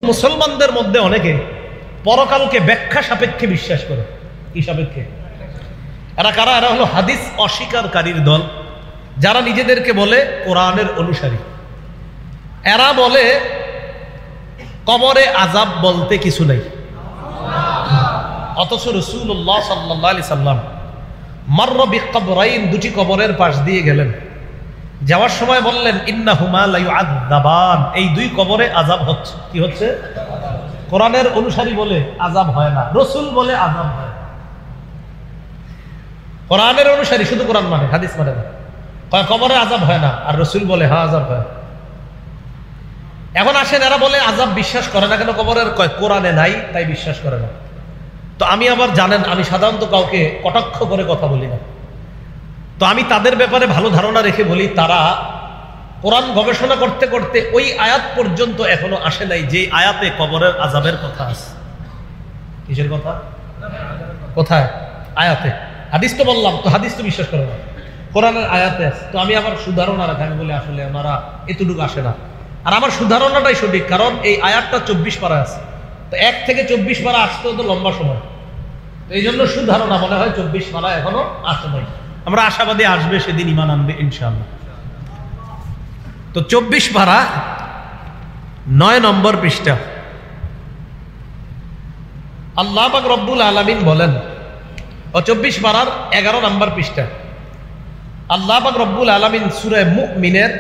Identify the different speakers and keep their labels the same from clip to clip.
Speaker 1: মুসলমানদের মধ্যে অনেকে পরকালকে ব্যাখ্যা সাপেক্ষে বিশ্বাস করে। কি সাপেক্ষে? এরা কারা? এরা হলো হাদিস অস্বীকারীর দল, যারা নিজেদেরকে বলে কোরআনের অনুসারী। এরা বলে কবরে আযাব বলতে কিছু নাই, অথচ রাসূলুল্লাহ সাল্লাল্লাহু আলাইহি সাল্লাম মাররা বিকবরাইন, দুটি কবরের পাশ দিয়ে গেলেন, যাওয়ার সময় বললেন ইন্নাহুমা লা ইউআযাবান, এই দুই কবরে আযাব হচ্ছে। কি হচ্ছে? কোরআনের অনুসারী বলে আযাব হয় না, রাসূল বলে আযাব হয়। কোরআনের অনুসারী শুধু কোরআন মানে, হাদিস মানে না, কবরে আযাব হয় না, আর রাসূল বলে হ্যাঁ আযাব হয়। এখন আসেন, এরা বলে আযাব বিশ্বাস করে না কেন? কবরের কোরআনে নাই তাই বিশ্বাস করে না। তো আমি আবার জানেন, আমি সাধারণত কাউকে কটাক্ষ করে কথা বলি না, তো আমি তাদের ব্যাপারে ভালো ধারণা রেখে বলি, তারা কোরআন গবেষণা করতে করতে ওই আয়াত পর্যন্ত এখনো আসে নাই যে আয়াতে কবরের আযাবের কথা আছে। কিসের কথা? কোথায়? আয়াতে। হাদিস তো বললাম, তো হাদিস তো বিশ্বাস করে না, কোরআনের আয়াতে আছে। তো আমি আবার সুধারণা রাখি, আমি বলি আসলে ওনারা এতটুকু আসে না। আর আমার সুধারণাটাই সঠিক, কারণ এই আয়াতটা 24 পারা আছে, তো 1 থেকে 24 পারা আসতেও তো লম্বা সময়, তো এই জন্য সুধারণা মনে হয় 24 পারা এখনো আসে নাই। আমরা আশাবাদী আসবে, সেদিন ঈমান আনবে ইনশাআল্লাহ। তো 24 পারা 9 নম্বর পৃষ্ঠা আল্লাহ পাক রব্বুল আলামিন বলেন, ও 24 পারার 11 নম্বর পৃষ্ঠা আল্লাহ পাক রব্বুল আলামিন সূরা মুমিনের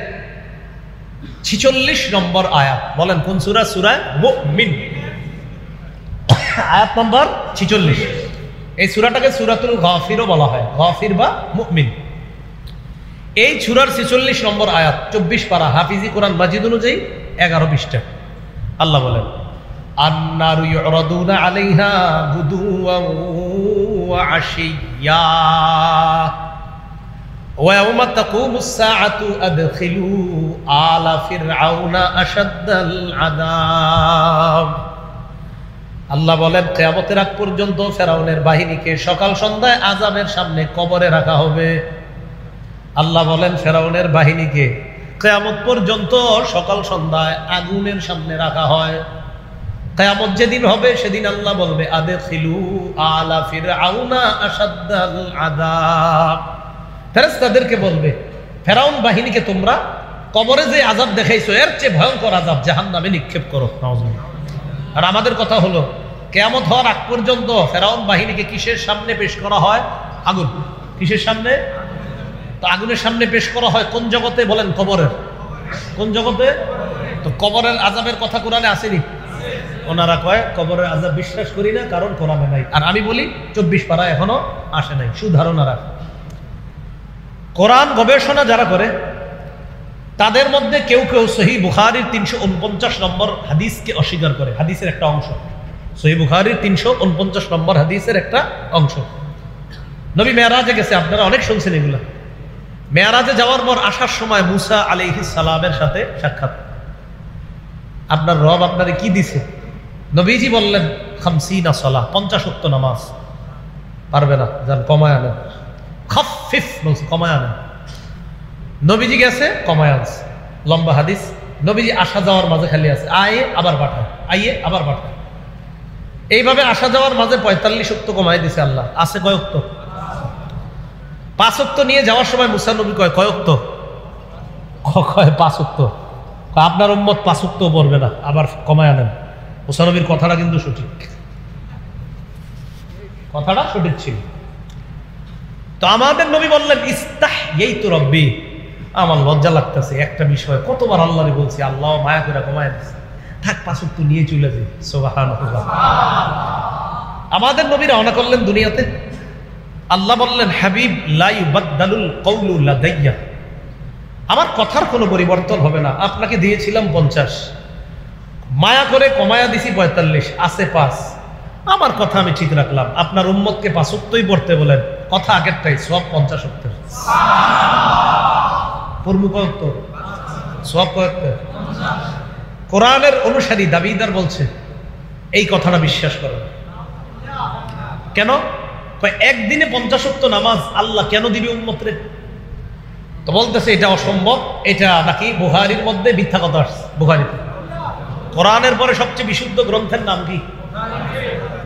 Speaker 1: 46 নম্বর আয়াত বলেন। কোন সূরা? সূরা মুমিন, আয়াত নম্বর 46। এই সূরাটাকে সূরাতুল গাফিরও বলা হয়, গাফির বা মুমিন। এই সূরার 46 নম্বর আয়াত, 24 পারা, হাফিজি কোরআন মাজিদ অনুযায়ী 11 পৃষ্ঠা। আল্লাহ বলেন, আন্নারু ইউরাদুনা আলাইহা গুদুওয়ান ওয়া আশিয়্যা ওয়া ইয়াওমা তাকুমুস সাআতু আদখিলু আলা ফিরআউনা আশাদ্দাল আযাব। আল্লাহ বলেন, কিয়ামতের আগ পর্যন্ত ফেরাউনের বাহিনীকে সকাল সন্ধ্যায় আযাবের সামনে কবরে রাখা হবে। আল্লাহ বলেন, ফেরাউনের বাহিনীকে কিয়ামত পর্যন্ত সকাল সন্ধ্যায় আগুনের সামনে রাখা হয়। কিয়ামত যেদিন হবে সেদিন আল্লাহ বলবে, আদখিলু আলা ফিরআউনা আশাদ্দাল আযাব। ফেরেশতাদেরকে বলবে, ফেরাউন বাহিনীকে তোমরা কবরে যে আযাব দেখাইছো এর চেয়ে ভয়ঙ্কর আযাব জাহান্নামে নিক্ষেপ করো। নাউযুবিল্লাহ। আর আমাদের কথা হলো, কিয়ামত হওয়ার আগ পর্যন্ত ফেরাউন বাহিনীকে কিসের সামনে পেশ করা হয়? আগুন। কিসের সামনে? তো আগুনের সামনে পেশ করা হয় কোন জগতে? বলেন, কবরের। কোন জগতে? তো কবরের আযাবের কথা কোরআনে আসেনি। ওনারা কয় কবরের আযাব বিশ্বাস করি না, কারণ কোরআনে নাই। আর আমি বলি 24 পারা এখনো আসে নাই। সুধারণা রাখ। কোরআন গবেষণা যারা করে তাদের মধ্যে কেউ কেউ সহিহ বুখারীর 349 নম্বর হাদিসকে অস্বীকার করে। হাদিসের একটা অংশ, সহিহ বুখারীর 349 নম্বর হাদিসের একটা অংশ। নবী মেরাজে গেছে, আপনারা অনেক শুনছেন এগুলা। মেরাজে যাওয়ার পর আসার সময় মুসা আলাইহিস সালামের সাথে সাক্ষাৎ। আপনার রব আপনারে কি দিছে? নবীজি বললেন 50 সালাহ, 50 ওয়াক্ত নামাজ। পারবে না, যান কমায় আনেন। খাফিফ বলছে, কমায় আনেন। নবীজি গেছে, কমায় আনছে। লম্বা হাদিস। নবীজি আসা যাওয়ার মাঝে খালি আছে, আয়ে আবার পাঠায়, আইয়ে আবার পাঠায়। এইভাবে আসা যাওয়ার মাঝে 45 ওয়াক্ত কমায় দিছে আল্লাহ। আছে কয় ওয়াক্ত? 5 ওয়াক্ত নিয়ে যাওয়ার সময় মুসা নবী কয় ওয়াক্ত? কয় 5 ওয়াক্ত। আপনার উম্মত 5 ওয়াক্ত পড়বে না, আবার কমায় আনেন। মুসা নবীর কথাটা কিন্তু সঠিক, কথাটা সঠিক ছিল। তো আমাদের নবী বললেন, ইস্তাহইয়াতু রাব্বি, আমার লজ্জা লাগতেছে একটা বিষয়, কতবার আল্লাহরে বলছি, আল্লাহ মায়া করে কমায় দিচ্ছে, থাক 5 ওয়াক্ত নিয়ে চলে যাই। সুবহানাল্লাহ। আমাদের নবী রওনা করলেন দুনিয়াতে। আল্লাহ বললেন, হাবিব লা ইউবাদদালুল কওলু লাদাইয়া, আমার কথার কোনো পরিবর্তন হবে না। আপনাকে দিয়েছিলাম 50, মায়া করে কমায়া দিছি 45, আছে 5। আমার কথা আমি ঠিক রাখলাম। আপনার উম্মতকে 5 ওয়াক্তই পড়তে বলেন, কথা আগেরটাই, সব 50 ওয়াক্ত। পড়বো কয় ওয়াক্ত? সব কয় ওয়াক্ত? কোরআনের অনুসারী দাবিদার বলছে এই কথাটা বিশ্বাস করো। কেন? একদিনে 50 ওয়াক্ত নামাজ আল্লাহ কেন দিবি উম্মতরে? তো বলতেছে এটা অসম্ভব, এটা নাকি বুখারীর মধ্যে মিথ্যা কথা আসছে। বুখারীতে কোরআনের পরে সবচেয়ে বিশুদ্ধ গ্রন্থের নাম কি?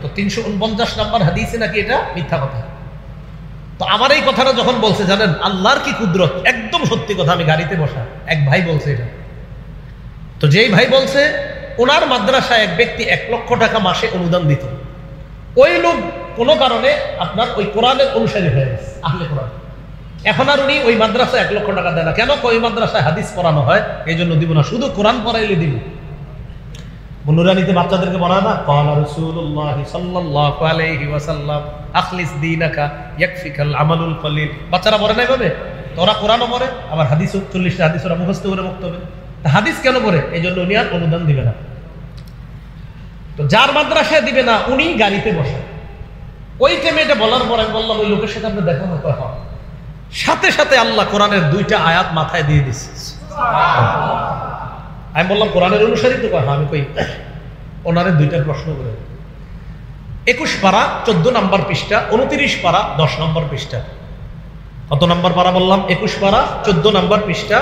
Speaker 1: তো 349 নম্বর হাদিসে নাকি এটা মিথ্যা কথা। তো আমার এই কথাটা যখন বলছে, জানেন আল্লাহর কি কুদরত, একদম সত্যি কথা। আমি গাড়িতে বসা, এক ভাই বলছে এটা। তো যেই ভাই বলছে, ওনার মাদ্রাসায় এক ব্যক্তি 1 লক্ষ টাকা মাসে অনুদান দিত। ওই লোক কোনো কারণে আপনার ওই কোরআনের অনুসারী হয়ে গেছে, আহলে কোরআন। এখন আর উনি ওই মাদ্রাসায় 1 লক্ষ টাকা দেয় না। কেন? ওই মাদ্রাসায় হাদিস পড়ানো হয়, এই জন্য দিব না, শুধু কোরআন পড়াইলে দিব। নুরানিতে বাচ্চাদেরকে পড়ায় না, ক্বালা রাসূলুল্লাহ সাল্লাল্লাহু আলাইহি ওয়াসাল্লাম আখলিস দীনাকা ইয়াকফিকাল আমালুল কলিল। বাচ্চারা পড়ে না এভাবে? তো ওরা কোরআনও পড়ে, আবার হাদিস 40টা হাদিস ওরা মুখস্থ করে বক্তব্য। তা হাদিস কেন পড়ে? এই জন্য উনি আর অনুদান দিবে না। তো যার মাদ্রাসায় দিবে না, উনি গাড়িতে বসে। ওই টাইমে এটা বলার পর আমি বললাম, ওই লোকের সাথে আপনি দেখা হতো? হয়। সাথে সাথে আল্লাহ কোরআনের 2টা আয়াত মাথায় দিয়ে দিচ্ছে। আমি বললাম কোরআনের অনুসারী তো? কয় আমি কই ওনারে 2টা প্রশ্ন করে। 21 পারা 14 নম্বর পৃষ্ঠা, 29 পারা 10 নম্বর পৃষ্ঠা। কত নম্বর পারা বললাম? 21 পারা 14 নম্বর পৃষ্ঠা,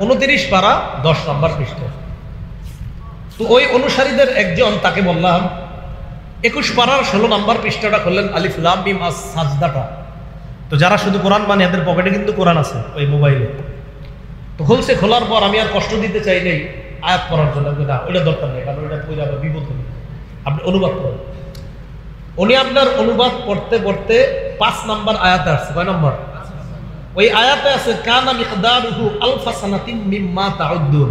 Speaker 1: 29 পারা 10 নম্বর পৃষ্ঠা। তো ওই অনুসারীদের একজন, তাকে বললাম 21 পারার 16 নম্বর পৃষ্ঠাটা খুললেন, আলিফ লাম মিম আস সাজদাটা। তো যারা শুধু কোরআন মানে, এদের পকেটে কিন্তু কোরআন আছে ওই মোবাইলে। তো খুলছে, খোলার পর আমি আর কষ্ট দিতে চাই নেই আয়াত পড়ার জন্য, না ওইটা দরকার নেই, কারণ ওইটা পড়ে আবার বিপদ হবে, আপনি অনুবাদ করেন। উনি আপনার অনুবাদ পড়তে পড়তে 5 নম্বর আয়াতে আসছে। কয় নম্বর? ওই আয়াতে আছে কানা মিকদারুহু আলফা সানাতিন মিম্মা তাউদ্দুন।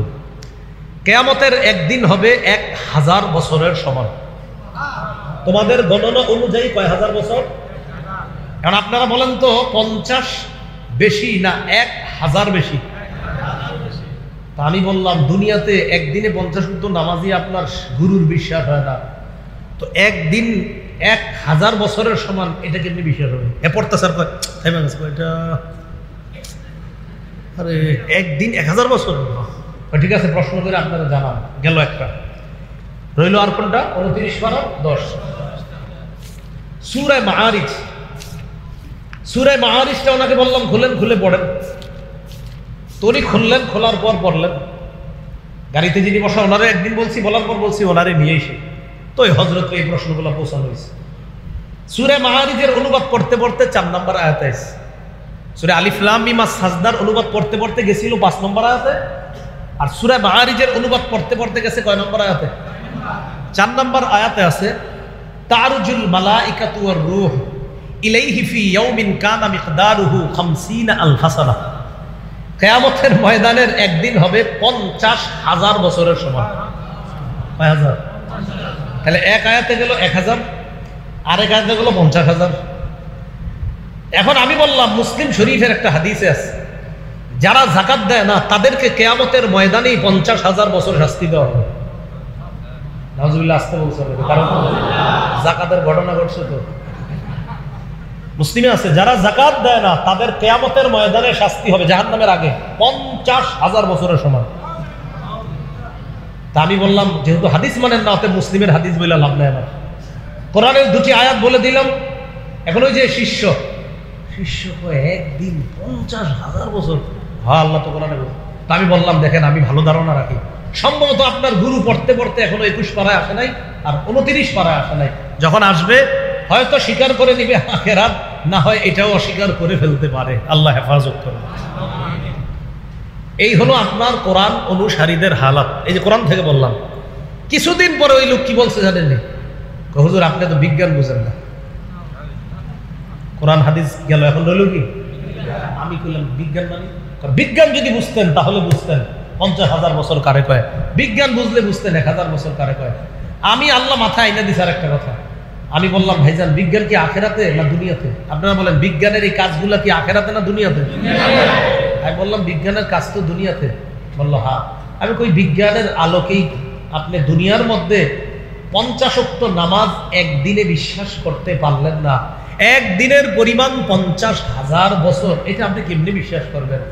Speaker 1: কিয়ামতের একদিন হবে 1000 বছরের সমান। তোমাদের গণনা অনুযায়ী কয় হাজার বছর? কারণ আপনারা বলেন তো 50 বেশি না 1000 বেশি? তা আমি বললাম দুনিয়াতে একদিনে 50 তো নামাজি আপনার গুরুর বিশ্বাস হয় না, তো একদিন 1000 বছরের সমান, এটা কেমনি বিশ্বাস হবে? এ পড়তে স্যার কয় এটা আরে একদিন 1000 বছর। ঠিক আছে, প্রশ্ন করে আপনারা জানান। গেল একটা, রইল আর কোনটা? 29 পারা 10। সূরা মাআরিজ। সূরা মাআরিজটা ওনাকে বললাম খুলেন, খুলে পড়েন। তো উনি খুললেন, খোলার পর পড়লেন। গাড়িতে যিনি বসা, ওনারে একদিন বলছি, বলার পর বলছি ওনারে নিয়ে এসে, তো এই হযরত এই প্রশ্নগুলো পৌঁছানো হয়েছে। সূরা মাআরিজের অনুবাদ পড়তে পড়তে 4 নম্বর আয়াতে আছে। সূরা আলিফ লাম মিম আস সাজদার অনুবাদ পড়তে পড়তে গেছিল 5 নম্বর আয়াতে। আর সূরা মাআরিজের অনুবাদ পড়তে পড়তে গেছে কয় নম্বর আয়াতে? 4 নম্বর আয়াতে আছে তারুজুল মালাইকাতু ওয়ার রূহ ইলাইহি ফি ইয়াউমিন কানা মিকদারুহু 50 আলফা সানা। কিয়ামতের ময়দানের একদিন হবে 50,000 বছরের সমান। কয় হাজার? তাহলে এক আয়াতে গেল 1000, আরেক আয়াতে গেল 50,000। এখন আমি বললাম মুসলিম শরীফের একটা হাদিসে আছে, যারা যাকাত দেয় না তাদেরকে কিয়ামতের ময়দানেই 50,000 বছর শাস্তি দেওয়া হবে। নাউজুবিল্লাহ, আসতে বলছে, কারণ যাকাতের ঘটনা ঘটছে। তো মুসলিমে আছে, যারা যাকাত দেয় না তাদের কিয়ামতের ময়দানে শাস্তি হবে জাহান্নামের আগে 50,000 বছরের সমান। তা আমি বললাম যেহেতু হাদিস মানেন না, অতএব মুসলিমের হাদিস বলে লাভ নাই। আমার কোরআনের 2টি আয়াত বলে দিলাম। এখন ওই যে শিষ্য একদিন 50,000 বছর, হ্যাঁ আল্লাহ তো কোরআনে বলছে। তা আমি বললাম দেখেন, আমি ভালো ধারণা রাখি, সম্ভবত আপনার গুরু পড়তে পড়তে এখনো 21 পারায় আসে নাই, আর 29 পারায় আসে নাই। যখন আসবে হয়তো স্বীকার করে নিবে আখিরাত, না হয় এটাও অস্বীকার করে ফেলতে পারে। আল্লাহ হেফাজত করুন। এই হলো আপনার কোরআন অনুসারীদের হালাত। এই যে কোরআন থেকে বললাম, কিছুদিন পরে ওই লোক কি বলছে জানেননি? হুজুর আপনি তো বিজ্ঞান বুঝেন না। কোরআন হাদিস গেল, এখন রইল কি? আমি কইলাম বিজ্ঞান মানে? বিজ্ঞান যদি বুঝতেন তাহলে বুঝতেন 50,000 বছর কারে কয়। বিজ্ঞান বুঝলে বুঝতেন 1000 বছর কারে কয়। আমি আল্লাহ মাথায় আইনা দিছি আর একটা কথা। আমি বললাম ভাইজান বিজ্ঞান কি আখেরাতে না দুনিয়াতে? আপনারা বলেন বিজ্ঞানের এই কাজগুলো কি আখেরাতে না দুনিয়াতে? আমি বললাম বিজ্ঞানের কাজ তো দুনিয়াতে। বললো হ্যাঁ। আমি কই বিজ্ঞানের আলোকেই আপনি দুনিয়ার মধ্যে 50 ওয়াক্ত নামাজ একদিনে বিশ্বাস করতে পারলেন না, একদিনের পরিমাণ 50,000 বছর, এটা আপনি কেমনি বিশ্বাস করবেন?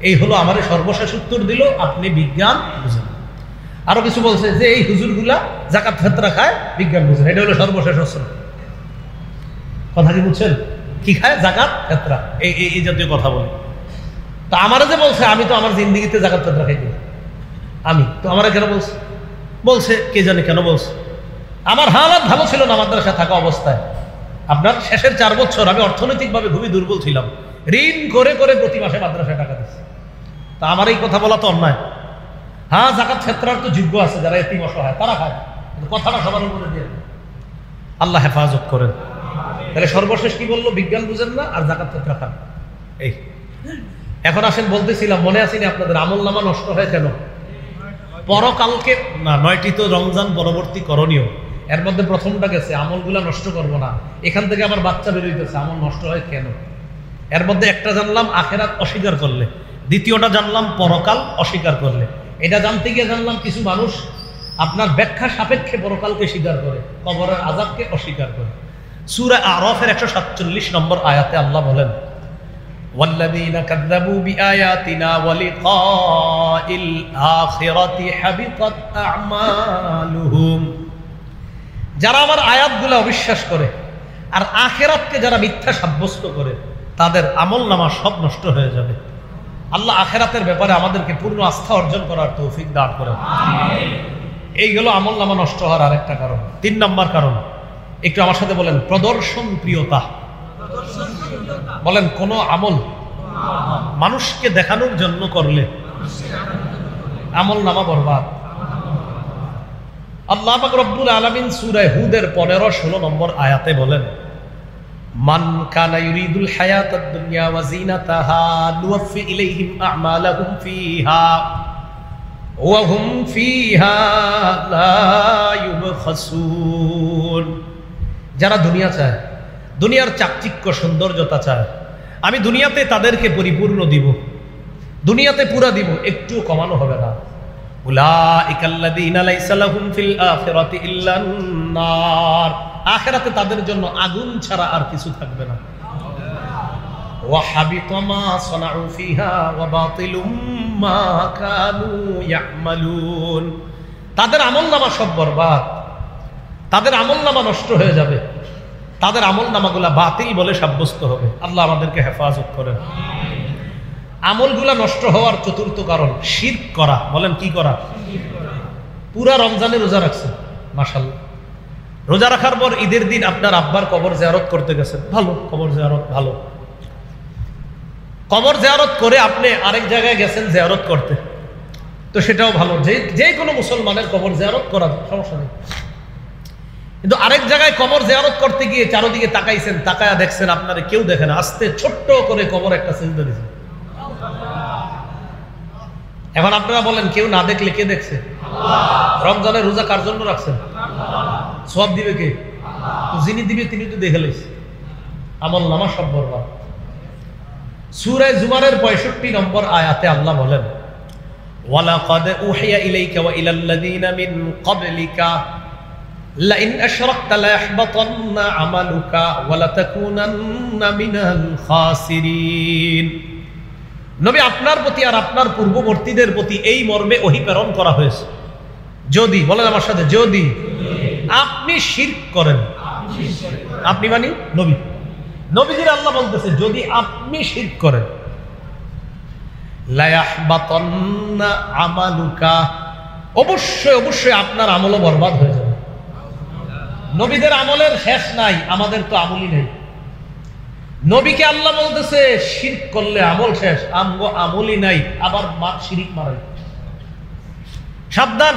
Speaker 1: এই হলো আমার সর্বশেষ উত্তর দিল, আপনি বিজ্ঞান বুঝেন। আরো কিছু বলছে যে এই হুজুরগুলা যাকাত ফিতরা খায়, বিজ্ঞান বুঝেন। এটা হলো সর্বশেষ অস্ত্র। কথা কি বুঝছেন? কি খায়? যাকাত ফিতরা, এই জাতীয় কথা বলে। তো আমারে যে বলছে, আমি তো আমার জিন্দেগিতে যাকাত ফিতরা খাইতে, আমি তো আমারে কেন বলছে? বলছে, কে জানে কেন বলছে। আমার হালাত ভালো ছিল না মাদ্রাসা থাকা অবস্থায়। আপনার শেষের 4 বছর আমি অর্থনৈতিকভাবে খুবই দুর্বল ছিলাম, ঋণ করে করে প্রতি মাসে মাদ্রাসায় টাকা দিচ্ছি। তা আমার এই কথা বলা তো অন্যায়। হ্যাঁ, জাকাত ফেতরার তো যোগ্য আছে, যারা এতিম অসহায় তারা খায়, কিন্তু কথাটা সবার উপরে দিয়ে আল্লাহ হেফাজত করেন। তাহলে সর্বশেষ কি বললো? বিজ্ঞান বুঝেন না আর জাকাত ফেতরা খান। এই এখন আসেন, বলতেছিলাম মনে আসেনি আপনাদের আমল নামা নষ্ট হয় কেন? পরকালকে না, 9টি তো রমজান পরবর্তী করণীয়, এর মধ্যে প্রথমটা গেছে আমলগুলা নষ্ট করব না। এখান থেকে আবার বাচ্চা বেরোইতেছে, আমল নষ্ট হয় কেন? এর মধ্যে একটা জানলাম আখেরাত অস্বীকার করলে, দ্বিতীয়টা জানলাম পরকাল অস্বীকার করলে। এটা জানতে গিয়ে জানলাম কিছু মানুষ আপনার ব্যাখ্যা সাপেক্ষে পরকালকে স্বীকার করে, কবরের আযাবকে অস্বীকার করে। সূরা আরাফের 147 নম্বর আয়াতে আল্লাহ বলেন, ওয়াল্লাযীনা কাযযাবু বিআয়াতিনা ওয়া লিকাইল আখিরাতি হাবিতাত আ'মালুহুম। যারা আমার আয়াতগুলো অবিশ্বাস করে আর আখিরাতকে যারা মিথ্যা সাব্যস্ত করে, তাদের আমলনামা সব নষ্ট হয়ে যাবে। আল্লাহ আখিরাতের ব্যাপারে আমাদেরকে পূর্ণ আস্থা অর্জন করার তৌফিক দান করেন। আমিন। এই গেল আমলনামা নষ্ট হওয়ার আরেকটা কারণ। 3 নম্বর কারণ, একটু আমার সাথে বলেন, প্রদর্শন প্রিয়তা। বলেন, কোন আমল মানুষকে দেখানোর জন্য করলে আমলনামা বরবাদ। আল্লাহ পাক রব্বুল আলামিন সূরা হুদের 15-16 নম্বর আয়াতে বলেন, মান কানা ইউরিদুল হায়াতাদ দুনিয়া ওয়া যিনাতাহা নুওয়াফি ইলাইহিম আ'মালাহুম ফিহা ওয়া হুম ফিহা লা ইউবখাসুন। যারা দুনিয়া চায়, দুনিয়ার চাকচিক্য সৌন্দর্যতা চায়, আমি দুনিয়াতে তাদেরকে পরিপূর্ণ দিব, দুনিয়াতে পুরা দিব, একটুও কমানো হবে না। উলাইকাল্লাযীনা লাইসা লাহুম ফিল আখিরাতি ইল্লান নার। আখিরাতে তাদের জন্য আগুন ছাড়া আর কিছু থাকবে না। ওয়া হাবিতা মা সানাউ ফিহা ওয়া বাতিলুম মা কানু ইয়ামালুন। তাদের আমলনামা সব বরবাদ, তাদের আমলনামা নষ্ট হয়ে যাবে, তাদের আমলনামাগুলা বাতিল বলে সাব্যস্ত হবে। আল্লাহ আমাদেরকে হেফাজত করেন। আমলগুলা নষ্ট হওয়ার 4র্থ কারণ, শিরক করা। বলেন, কি করা? পুরা রমজানে রোজা রাখছেন, মাশাআল্লাহ। রোজা রাখার পর ঈদের দিন আপনার আব্বার কবর জিয়ারত করতে গেছেন, ভালো, কবর জিয়ারত ভালো। কবর জিয়ারত করে আপনি আরেক জায়গায় গেছেন জিয়ারত করতে, তো সেটাও ভালো। যে কোনো মুসলমানের কবর জিয়ারত করা সমস্যা নেই। কিন্তু আরেক জায়গায় কবর জিয়ারত করতে গিয়ে চারদিকে তাকাইছেন, তাকায়া দেখছেন আপনারে কেউ দেখে না, আস্তে ছোট্ট করে কবর একটা সিজদা দিয়েছে। এখন আপনারা বলেন, কেউ না দেখলে কে দেখছে? রমজানের রোজা কার জন্য রাখছেন? সওয়াব দিবে কে? যিনি দিবে তিনি তো দেখে লাইছে। আমলনামা সব বরবাদ। সূরা জুমারের 65 নম্বর আয়াতে আল্লাহ বলেন, ওয়ালাকাদ উহিয়া ইলাইকা ওয়া ইলাল্লাযীনা মিন ক্বাবলিকা লাইন আশরাকতা লায়াহবাতান্না আমালুকা ওয়া লাতাকুনান্না মিনাল খাসিরিন। নবী, আপনার প্রতি আর আপনার পূর্ববর্তীদের প্রতি এই মর্মে ওহী প্রেরণ করা হয়েছে, যদি, বলেন আমার সাথে, যদি আপনি শিরক করেন। আপনি মানে নবী, নবীজির আল্লাহ বলতেছে, যদি আপনি শিরক করেন, লায়াহবাতান্না আমালুকা, অবশ্যই অবশ্যই আপনার আমলও বরবাদ হয়ে যাবে। নবীদের আমলের শেষ নাই, আমাদের তো আমলই নেই। নবীকে আল্লাহ বলতেছে শিরক করলে আমল শেষ, আমলই নাই, আবার শিরক মারাই। সাবধান,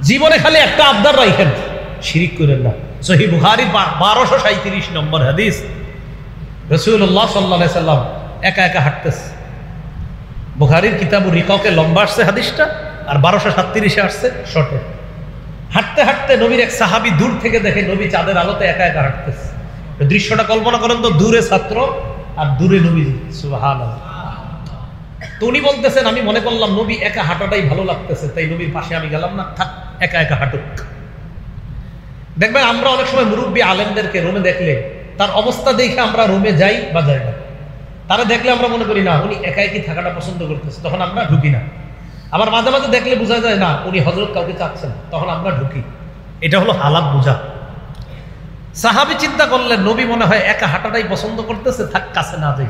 Speaker 1: জীবনে খালি একটা আবদার রাখেন, শিরক করেন না। সহিহ বুখারী 1237 নম্বর হাদিস, রাসূলুল্লাহ সাল্লাল্লাহু আলাইহি সাল্লাম একা একা হাঁটতেছে। বুখারীর কিতাবুর রিকাকে লম্বা আসছে হাদিসটা, আর 1237 আসছে শর্টে। হাঁটতে হাঁটতে নবীর এক সাহাবী দূর থেকে দেখে নবী চাঁদের আলোতে একা একা হাঁটতেছে। দৃশ্যটা কল্পনা করেন তো, দূরে ছাত্র আর দূরে নবীজি, সুবহানাল্লাহ। তো উনি বলতেছেন, আমি মনে করলাম নবী একা হাঁটাটাই ভালো লাগতেছে, তাই নবীর পাশে আমি গেলাম না, থাক একা একা হাঁটুক। দেখবেন আমরা অনেক সময় মুরব্বী আলেমদেরকে রুমে দেখলে তার অবস্থা দেখে আমরা রুমে যাই বা যাই না। তারা দেখলে আমরা মনে করি না উনি একা একই থাকাটা পছন্দ করতেছে, তখন আমরা ঢুকি না। আবার মাঝে মাঝে দেখলে বোঝা যায় না উনি হযরত কাউকে চাচ্ছেন, তখন আমরা ঢুকি। এটা হলো হালাত বোঝা। সাহাবী চিন্তা করলেন, নবী মনে হয় একা হাঁটাটাই পছন্দ করতেছে, থাক কাছে না যাই।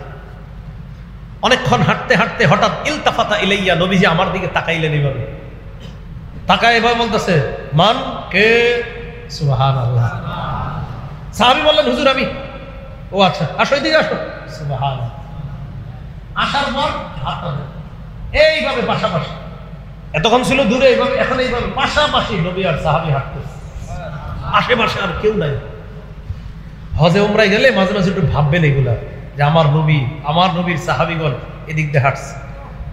Speaker 1: অনেকক্ষণ হাঁটতে হাঁটতে হঠাৎ ইলতাফাতা ইলাইয়া, নবীজি আমার দিকে তাকাইলেন এইভাবে। তাকায় এভাবে বলতেছে, মান কে? সুবহানাল্লাহ। সাহাবী বললেন, হুজুর আমি। ও আচ্ছা, আসো এদিকে আসো। সুবহানাল্লাহ। আসার পর হাত ধরে এইভাবে পাশাপাশি, এতক্ষণ ছিল দূরে, এইভাবে এখন এইভাবে পাশাপাশি নবী আর সাহাবী হাঁটতেছে, আশেপাশে আর কেউ নাই। হজে উমরায় গেলে মাঝে মাঝে একটু ভাববেন এগুলা, যে আমার নবী, আমার নবীর সাহাবীগণ এদিক দিয়ে হাঁটছে।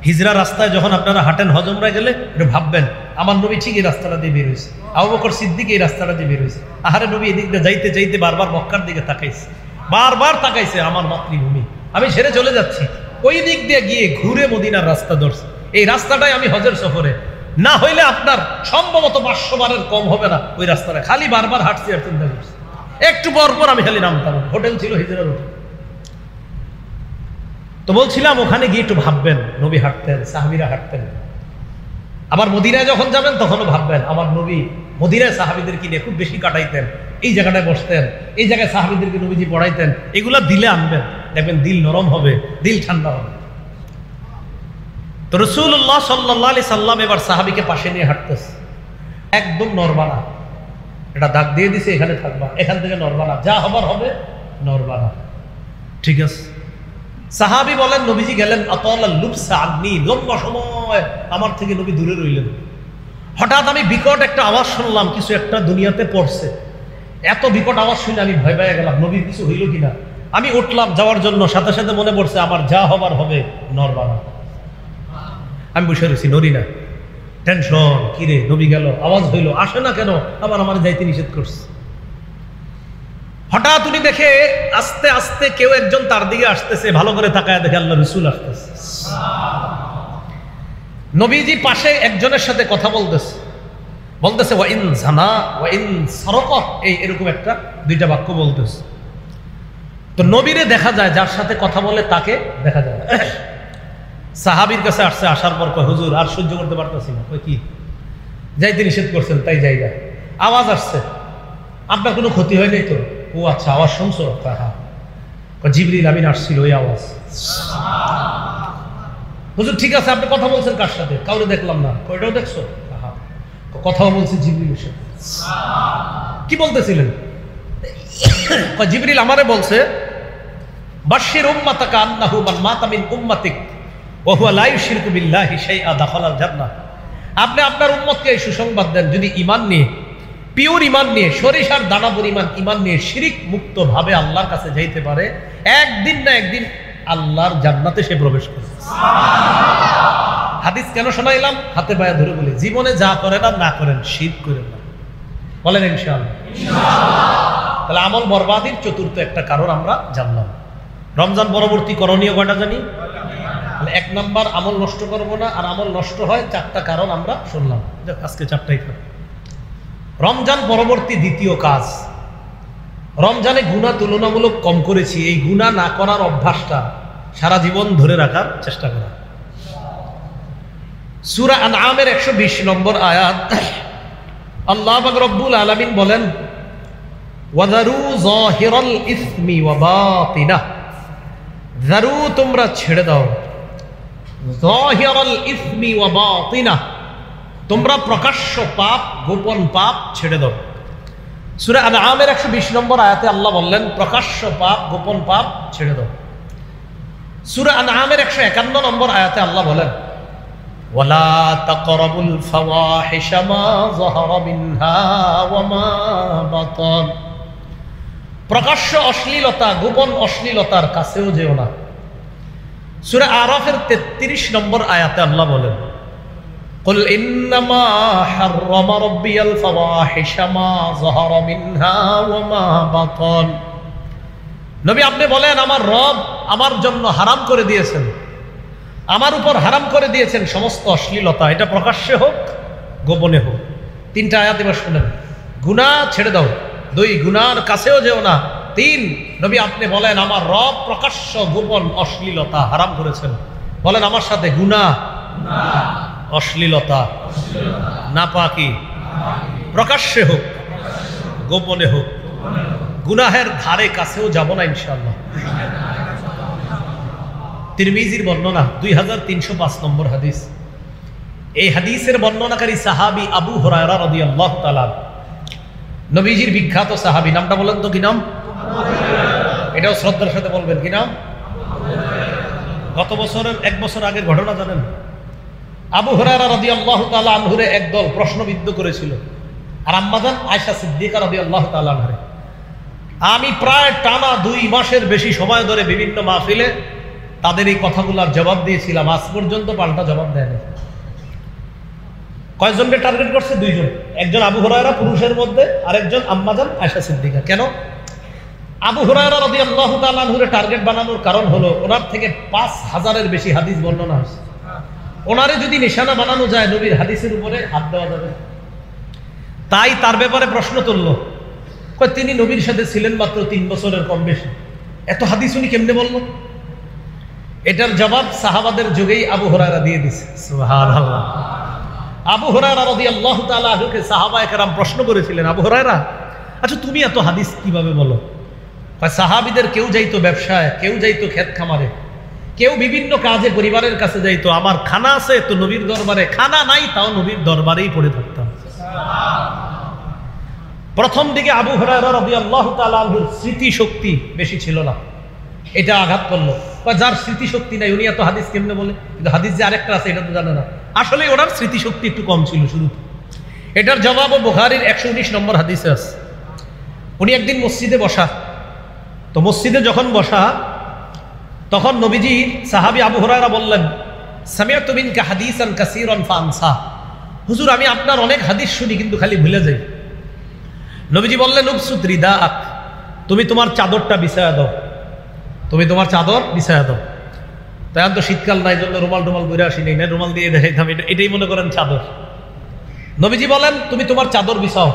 Speaker 1: হিজরা রাস্তায় যখন আপনারা হাঁটেন হজ উমরায় গেলে একটু ভাববেন, আমার নবী ঠিক এই রাস্তাটা দিয়ে বের হয়েছে, আবু বকর সিদ্দিক এই রাস্তাটা দিয়ে বের হয়েছে। আহারে নবী এদিক দিয়ে যাইতে যাইতে বারবার মক্কার দিকে তাকাইছে, বারবার তাকাইছে, আমার মাতৃভূমি, আমি ছেড়ে চলে যাচ্ছি। ওই দিক দিয়ে গিয়ে ঘুরে মদিনার রাস্তা ধরছে। এই রাস্তাটাই আমি হজের সফরে, না হইলে আপনার সম্ভবত 500 বারের কম হবে না ওই রাস্তাটা। খালি বারবার হাঁটছি আর চিন্তা করছি, একটু পর পর আমি খালি নামতাম। হোটেল ছিল হিজরার হোটেল। তো বলছিলাম ওখানে গিয়ে একটু ভাববেন, নবী হাঁটতেন, সাহাবীরা হাঁটতেন। আবার মদিনায় যখন যাবেন তখনও ভাববেন, আমার নবী মদিনায় সাহাবীদেরকে নিয়ে খুব বেশি কাটাইতেন, এই জায়গাটায় বসতেন, এই জায়গায় সাহাবীদেরকে নবীজি পড়াইতেন। এগুলা দিলে আনবেন, দেখবেন দিল নরম হবে, দিল ঠান্ডা হবে। তো রাসূলুল্লাহ সাল্লাল্লাহু আলাইহি সাল্লাম এবার সাহাবীকে পাশে নিয়ে হাঁটতেছে, একদম নরবানা। এটা দাগ দিয়ে দিছে, এখানে থাকবা, এখান থেকে নরবানা, যা হবার হবে নরবানা। ঠিক আছে। সাহাবী বলেন, নবীজি গেলেন, আতালা লুবসা আন্নি, লম্বা সময় আমার থেকে নবী দূরে রইলেন। হঠাৎ আমি বিকট একটা আওয়াজ শুনলাম, কিছু একটা দুনিয়াতে পড়ছে। এত বিকট আওয়াজ শুনে আমি ভয় পেয়ে গেলাম, নবীর কিছু হইল কিনা। আমি উঠলাম যাওয়ার জন্য, সাথে সাথে মনে পড়ছে আমার যা হবার হবে নরবানা। আমি বসে রয়েছি, নড়ি না, টেনশন, কিরে নবী গেল, আওয়াজ হইল, আসে না কেন, আবার আমার যাইতে নিষেধ করছে। হঠাৎ উনি দেখে আস্তে আস্তে কেউ একজন তার দিকে আসতেছে, ভালো করে তাকায় দেখে আল্লাহ রাসূল আসতেছে। নবীজি পাশে একজনের সাথে কথা বলতেছে ওয়া ইন জানা ওয়া ইন সারাকা, এই এরকম একটা দুইটা বাক্য বলতেছে। তো নবীরে দেখা যায়, যার সাথে কথা বলে তাকে দেখা যায়। সাহাবীর কাছে আসছে, আসার পর কয়, হুজুর আর সহ্য করতে পারতেছি না। কয় কি? যাইতে নিষেধ করছেন তাই যাই না। আওয়াজ আসছে, আপনার কোনো ক্ষতি হয় নাই তো? ও আচ্ছা, আওয়াজ শুনছো? হ্যাঁ। জিবরিল আমিন আসছিল, ওই আওয়াজ। হুজুর ঠিক আছে, আপনি কথা বলছেন কার সাথে? কাউরে দেখলাম না। কয়টাও দেখছো? হ্যাঁ। কথাও বলছি জিবরিলের সাথে। কি বলতেছিলেন? জিবরিল আমারে বলছে, বাশশির উম্মাতাকা আন্নাহু মান মাতা মিন উম্মাতিক ওয়া হুয়া লা ইউশরিকু বিল্লাহি শাইআ দাখালাল জান্নাহ। আপনি আপনার উম্মতকে এই সুসংবাদ দেন, যদি ঈমান নিয়ে, পিওর ঈমান নিয়ে, সরিষার দানা পরিমাণ ঈমান নিয়ে শিরিক মুক্ত ভাবে আল্লাহর কাছে যাইতে পারে, একদিন না একদিন আল্লাহর জান্নাতে সে প্রবেশ করবে। হাদিস কেন শোনাইলাম? হাতে পায়ে ধরে বলি, জীবনে যা করেন আর না করেন শিরক করেন না। বলেন ইনশাআল্লাহ। তাহলে আমল বরবাদির চতুর্থ একটা কারণ আমরা জানলাম। রমজান পরবর্তী করণীয় কয়টা জানি? এক নাম্বার, আমল নষ্ট করবো না, আর আমল নষ্ট হয় 4টা কারণ আমরা শুনলাম। আজকে 4টাই থাকবে। রমজান পরবর্তী দ্বিতীয় কাজ, রমজানে গুনাহ তুলনামূলক কম করেছি, এই গুনাহ না করার অভ্যাসটা সারা জীবন ধরে রাখার চেষ্টা করা। সূরা আনআমের 120 নম্বর আয়াত, আল্লাহ পাক রব্বুল আলামিন বলেন, ওয়াযারু যাহিরাল ইসমি ওয়া বাতিনাহ, যারু তোমরা ছেড়ে দাও, যাহিরাল ইসমি ওয়া বাতিনাহ, তোমরা প্রকাশ্য পাপ, গোপন পাপ ছেড়ে দাও। সূরা আনআমের 120 নম্বর আয়াতে আল্লাহ বললেন, প্রকাশ্য পাপ, গোপন পাপ ছেড়ে দাও। সূরা আনআমের 151 নম্বর আয়াতে আল্লাহ বলেন, ওয়ালা তাকরাবুল ফাওয়াহিশা মা যাহারা মিনহা ওয়া মা বাতান, প্রকাশ্য অশ্লীলতা, গোপন অশ্লীলতার কাছেও যেও না। সূরা আরাফের 33 নম্বর আয়াতে আল্লাহ বলেন, কুল ইন্নামা হাররামা রাব্বিয়াল ফাওয়াহিশা মা যাহারা মিনহা ওয়া মা বাতান, নবী আপনি বলেন, আমার রব আমার জন্য হারাম করে দিয়েছেন, আমার উপর হারাম করে দিয়েছেন সমস্ত অশ্লীলতা, এটা প্রকাশ্যে হোক গোপনে হোক। 3টা আয়াত এবার শুনেন। গুনাহ ছেড়ে দাও, 2 গুনার কাছেও যেও না, 3 নবী আপনি বলেন, আমার রব প্রকাশ্য গোপন অশ্লীলতা হারাম করেছেন। বলেন আমার সাথে, গুনাহ, অশ্লীলতা, নাপাকি, প্রকাশ্যে হোক গোপনে হোক, গুনাহের ধারে কাছেও যাব না ইনশাআল্লাহ। তিরমিজির বর্ণনা 2305 নম্বর হাদিস, এই হাদিসের বর্ণনাকারী সাহাবী আবু হুরায়রা রাদিয়াল্লাহু তাআলা, নবীজির বিখ্যাত সাহাবী। নামটা বলেন তো, কি নাম? এটাও শ্রদ্ধার সাথে বলবেন, কি নাম? গত বছরের 1 বছর আগের ঘটনা জানেন? আবু হুরায়রা রাদিয়াল্লাহু তাআলা আনহুরে একদল প্রশ্নবিদ্ধ করেছিল, আর আম্মাজান আয়েশা সিদ্দিকা রাদিয়াল্লাহু তাআলা আনহা। আমি প্রায় টানা 2 মাসের বেশি সময় ধরে বিভিন্ন মাহফিলে তাদের এই কথাগুলোর জবাব দিয়েছিলাম, আজ পর্যন্ত পাল্টা জবাব দেয়নি। কয়জনকে টার্গেট করছে? 2 জন। একজন আবু হুরায়রা পুরুষের মধ্যে, আর একজন আম্মাজান আয়েশা সিদ্দিকা। কেন আবু হুরায়রা রাদিয়াল্লাহু তাআলা আনহুরে টার্গেট বানানোর কারণ হলো ওনার থেকে 5000-এর বেশি হাদিস বর্ণনা হয়েছে। ওনারে যদি নিশানা বানানো যায়, নবীর হাদিসের উপরে হাত দেওয়া যাবে। তাই তার ব্যাপারে প্রশ্ন তুলল, তিনি নবীর সাথে ছিলেন মাত্র 3 বছরের কম বেশি, এত হাদিস উনি কেমনে বলল? এটার জবাব সাহাবাদের যুগেই আবু হুরায়রা দিয়ে দিছে। সুবহানাল্লাহ। আবু হুরায়রা রাদিয়াল্লাহু তাআলা আনহুকে সাহাবায়ে কেরাম প্রশ্ন করেছিলেন, আবু হুরায়রা, আচ্ছা তুমি এত হাদিস কিভাবে বলো? সাহাবীদের কেউ যাইতো ব্যবসায়, কেউ যাইতো ক্ষেত খামারে, কেউ বিভিন্ন কাজে পরিবারের কাছে যাইতো। আমার খানা আছে তো নবীর দরবারে, খানা নাই তাও নবীর দরবারেই পড়ে থাকতাম। প্রথম দিকে আবু হুরায়রা রাদিয়াল্লাহু তাআলা আনহুর স্মৃতি শক্তি বেশি ছিল না, এটা আঘাত করলো। যার স্মৃতি শক্তি নাই উনি এত হাদিস কেমনে বলে? কিন্তু হাদিস যে আরেকটা আছে এটা তো জানে না। আসলে ওনার স্মৃতি শক্তি একটু কম ছিল শুরুতে। এটার জবাবও বুখারীর 119 নম্বর হাদিসে আছে। উনি একদিন মসজিদে বসা, তো মসজিদে যখন বসা তখন নবীজি সাহাবী আবু হুরায়রা বললেন, সামিআতু মিনকা হাদিসান কাসীরান ফানসা। হুজুর, আমি আপনার অনেক হাদিস শুনি কিন্তু খালি ভুলে যাই। নবীজি বললেন, উবসুত রিদাআক, তুমি তোমার চাদরটা বিছায়া দাও, তুমি তোমার চাদর বিছায়া দাও। তাই তো শীতকাল নাই জন্য রুমাল টুমাল বইরা আসি নাই, রুমাল দিয়ে দেখাইতাম, এটাই মনে করেন চাদর। নবীজি বলেন, তুমি তোমার চাদর বিছাও।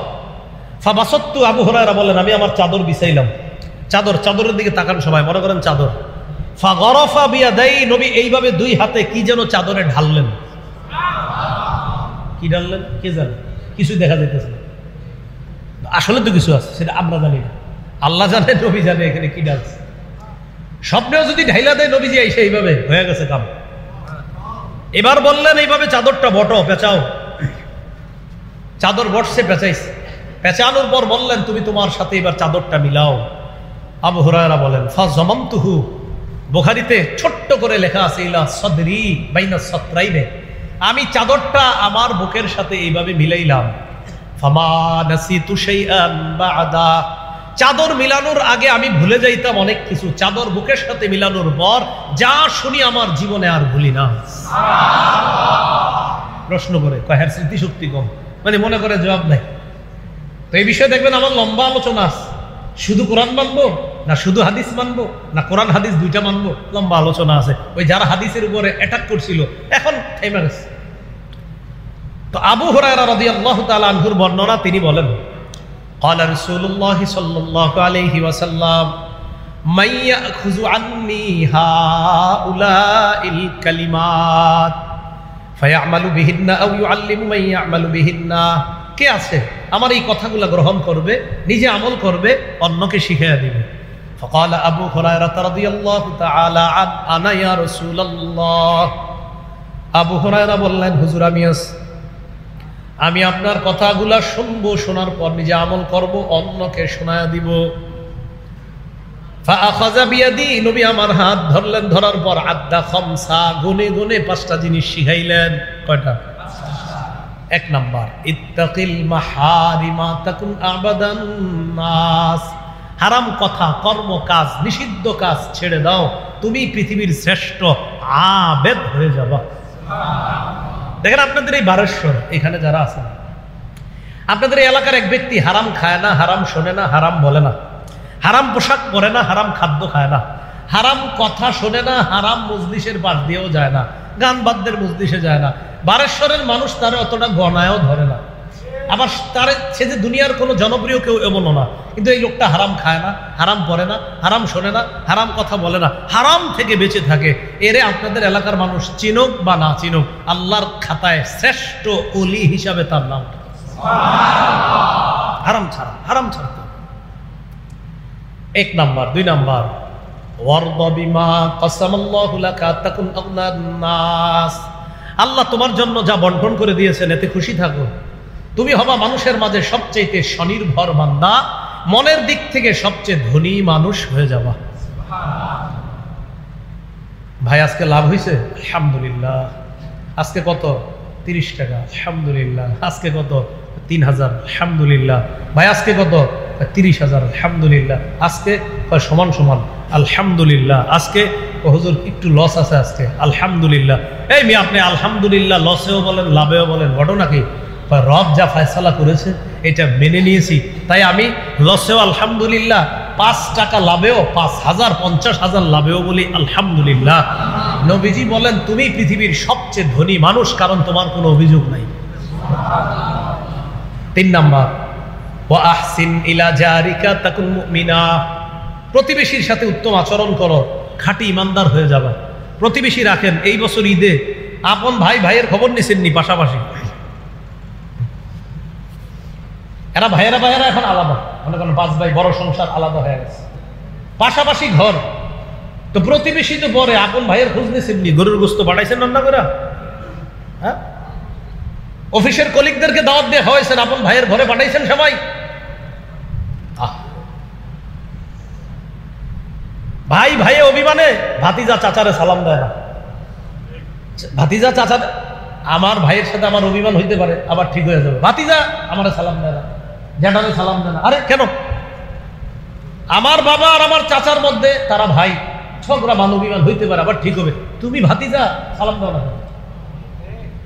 Speaker 1: ফাবাসাত্তু, আবু হুরায়রা বলেন, আমি আমার চাদর বিছাইলাম। চাদরের দিকে তাকান সবাই, মনে করেন চাদর। ফাগরাফা বিয়াদাই, নবী এইভাবে 2 হাতে কি যেন চাদরে ঢাললেন। কি ঢাললেন কে জানে? কিছু দেখা যাইতেছে না, আসলে তো কিছু আছে, সেটা আমরা জানি না, আল্লাহ জানে, নবী জানে এখানে কি ঢালছে। স্বপ্নেও যদি ঢাইলা দেয় নবীজি এসে এইভাবে হয়ে গেছে কাম। এবার বললেন, এইভাবে চাদরটা বটো, পেঁচাও। চাদর বটছে, পেঁচাইছে। পেঁচানোর পর বললেন, তুমি তোমার সাথে এবার চাদরটা মিলাও। আবু হুরায়রা বলেন, ফাযামামতুহু, বুখারীতে ছোট্ট করে লেখা আছে, ইলা সাদরি বাইনা সাতরাইনে, আমি চাদরটা আমার বুকের সাথে এইভাবে মিলাইলাম। ফামা নাসিতু শাইআন বা'দা, চাদর মিলানোর আগে আমি ভুলে যাইতাম অনেক কিছু, চাদর বুকের সাথে মিলানোর পর যা শুনি আমার জীবনে আর ভুলি না। প্রশ্ন করে কয়ের স্মৃতি শক্তি কম, মানে মনে করে জবাব নাই। তো এই বিষয়ে দেখবেন আমার লম্বা আলোচনা আছে, শুধু কোরআন মানবো না শুধু হাদিস মানবো, না কোরআন হাদিস দুইটা মানবো, লম্বা আলোচনা আছে। ওই যারা হাদিসের উপরে অ্যাটাক করছিল এখন থেমে গেছে। তো আবু হুরায়রা রাদিয়াল্লাহু তাআলা আনহুর বর্ণনা, তিনি বলেন, قال رسول الله صلى الله عليه وسلم من يأخذ عني هؤلاء الكلمات فيعمل بهن أو يعلم من يعمل بهن, কে আছে আমার এই কথাগুলো গ্রহণ করবে, নিজে আমল করবে, অন্যকে শিখিয়ে দিবে। فقال أبو هريرة رضي الله تعالى عنه أنا يا رسول الله, আবু হুরায়রা বললেন, হুজুর আমি আপনার কথাগুলা শুনবো, শোনার পর নিজে আমল করব, অন্যকে শোনায়া দিব। ফাআখাযা বিয়াদি, নবী আমার হাত ধরলেন, ধরার পর আদ্দা খামসা, গুনে গুনে 5টা জিনিস শিখাইলেন। কয়টা? 1 নাম্বার, ইত্তাকিল মাহারিমা তাকুন আবাদান নাস, হারাম কথা, কর্ম, কাজ, নিষিদ্ধ কাজ ছেড়ে দাও, তুমি পৃথিবীর শ্রেষ্ঠ আবেদ হয়ে যাবা। দেখেন আপনাদের এই বারেশ্বর এখানে যারা আছেন, আপনাদের এই এলাকার এক ব্যক্তি হারাম খায় না, হারাম শোনে না, হারাম বলে না, হারাম পোশাক পরে না, হারাম খাদ্য খায় না, হারাম কথা শোনে না, হারাম মজলিসের পাশ দিয়েও যায় না, গান বাদ্যের মজলিসে যায় না। বারেশ্বরের মানুষ তারা অতটা গণায়ও ধরে না, আবার তার সে যে দুনিয়ার কোনো জনপ্রিয় কেউ এমনও না, কিন্তু এই লোকটা হারাম খায় না, হারাম পরে না, হারাম শোনে না, হারাম কথা বলে না, হারাম থেকে বেঁচে থাকে। এরে আপনাদের এলাকার মানুষ চিনুক বা না চিনুক, আল্লাহর খাতায় শ্রেষ্ঠ ওলি হিসাবে তার নাম। হারাম ছাড়া, হারাম ছাড়তে 1 নাম্বার। 2 নাম্বার, ওয়ারদা বিমা কাসামাল্লাহু লাকা তাকুন আগনান নাস, আল্লাহ তোমার জন্য যা বন্টন করে দিয়েছেন এতে খুশি থাকো। তুমি হবা মানুষের মাঝে সবচেয়ে স্বনির্ভর বান্দা, মনের দিক থেকে সবচেয়ে ধনী মানুষ হয়ে যাবা। ভাই আজকে লাভ হয়েছে আলহামদুলিল্লাহ। আজকে কত? 30 টাকা আলহামদুলিল্লাহ। আজকে কত? 3000 আলহামদুলিল্লাহ। ভাই আজকে কত? 30,000 আলহামদুলিল্লাহ। আজকে সমান সমান আলহামদুলিল্লাহ। আজকে হুজুর একটু লস আছে আজকে আলহামদুলিল্লাহ। এই মেয়ে আপনি আলহামদুলিল্লাহ লসেও বলেন লাভেও বলেন, ঘটনা কি? রব যা ফয়সালা করেছে এটা মেনে নিয়েছি, তাই আমি লসেও আলহামদুলিল্লাহ, 5 টাকা লাভেও, 5,000 50,000 লাভেও বলি আলহামদুলিল্লাহ। নবীজি বলেন তুমি পৃথিবীর সবচেয়ে ধনী মানুষ, কারণ তোমার কোনো অভিযোগ নাই। 3 নাম্বার, ওয়া আহসিন ইলা জারিকা তাকুন মুমিনা। প্রতিবেশীর সাথে উত্তম আচরণ করো, খাঁটি ইমানদার হয়ে যাবে। প্রতিবেশী রাখেন। এই বছর ঈদে আপন ভাই ভাইয়ের খবর নিছেননি পাশাপাশি? এরা ভাইয়েরা এখন আলাদা, মনে করেন 5 ভাই, বড় সংসার আলাদা হয়ে গেছে, পাশাপাশি ঘর। তো প্রতিবেশী তো পরে আপন ভাইয়ের খোঁজ নিছেননি? গরুর গোস্ত বাড়াইছেন রান্না করে? হ্যাঁ, অফিসের কলিগদেরকে দাওয়াত দিয়ে খাওয়াইছেন, আপন ভাইয়ের ঘরে পাঠাইছেন সবাই? ভাই ভাইয়ে অভিমানে ভাতিজা চাচারে সালাম দেয় না। ভাতিজা চাচা, আমার ভাইয়ের সাথে আমার অভিমান হইতে পারে, আবার ঠিক হয়ে যাবে। ভাতিজা আমারে সালাম দেয় না, জ্যাঠারে সালাম দেয় না। আরে কেন? আমার বাবা আর আমার চাচার মধ্যে তারা ভাই, ঝগড়া মান অভিমান হইতে পারে, আবার ঠিক হবে। তুমি ভাতিজা সালাম দাও না?